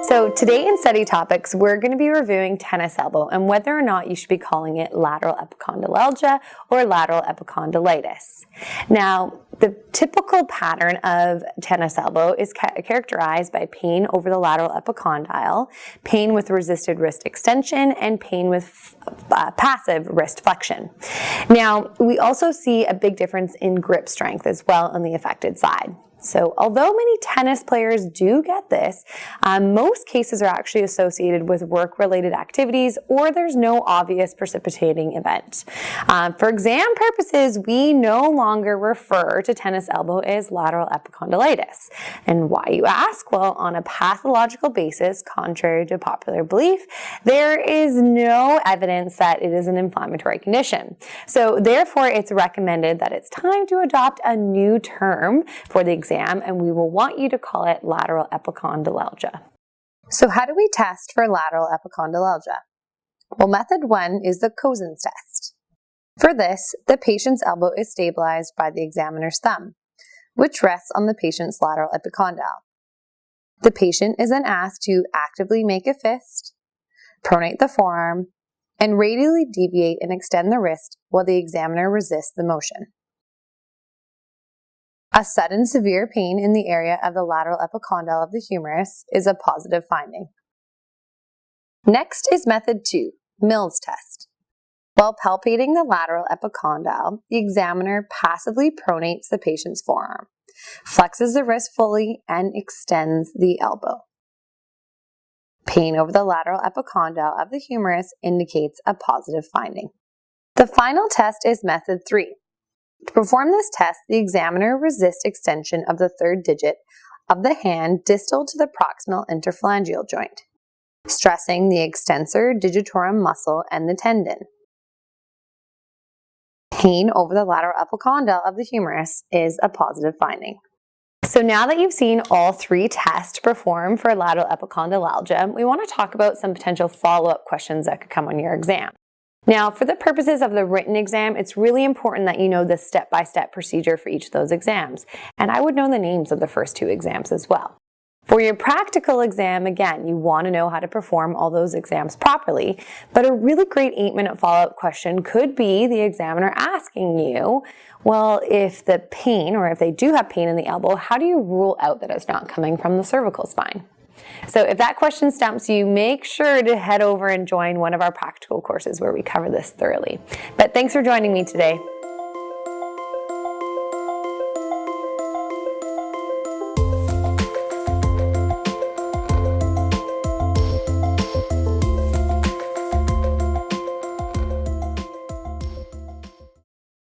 So today in study topics, we're going to be reviewing tennis elbow and whether or not you should be calling it lateral epicondylalgia or lateral epicondylitis. Now, the typical pattern of tennis elbow is characterized by pain over the lateral epicondyle, pain with resisted wrist extension, and pain with passive wrist flexion. Now, we also see a big difference in grip strength as well on the affected side. So although many tennis players do get this, most cases are actually associated with work-related activities or there's no obvious precipitating event. For exam purposes, we no longer refer to tennis elbow as lateral epicondylitis. And why, you ask? Well, on a pathological basis, contrary to popular belief, there is no evidence that it is an inflammatory condition. So therefore, it's recommended that it's time to adopt a new term for the exam, and we will want you to call it lateral epicondylalgia. So how do we test for lateral epicondylalgia? Well, method 1 is the Cozen's test. For this, the patient's elbow is stabilized by the examiner's thumb, which rests on the patient's lateral epicondyle. The patient is then asked to actively make a fist, pronate the forearm, and radially deviate and extend the wrist while the examiner resists the motion. A sudden severe pain in the area of the lateral epicondyle of the humerus is a positive finding. Next is method 2, Mills test. While palpating the lateral epicondyle, the examiner passively pronates the patient's forearm, flexes the wrist fully, and extends the elbow. Pain over the lateral epicondyle of the humerus indicates a positive finding. The final test is method 3. To perform this test, the examiner resists extension of the third digit of the hand distal to the proximal interphalangeal joint, stressing the extensor digitorum muscle and the tendon. Pain over the lateral epicondyle of the humerus is a positive finding. So now that you've seen all 3 tests performed for lateral epicondylalgia, we want to talk about some potential follow-up questions that could come on your exam. Now, for the purposes of the written exam, it's really important that you know the step-by-step procedure for each of those exams. And I would know the names of the first 2 exams as well. For your practical exam, again, you want to know how to perform all those exams properly. But a really great 8-minute follow-up question could be the examiner asking you, well, if the pain, or if they do have pain in the elbow, how do you rule out that it's not coming from the cervical spine? So if that question stumps you, make sure to head over and join one of our practical courses where we cover this thoroughly. But thanks for joining me today.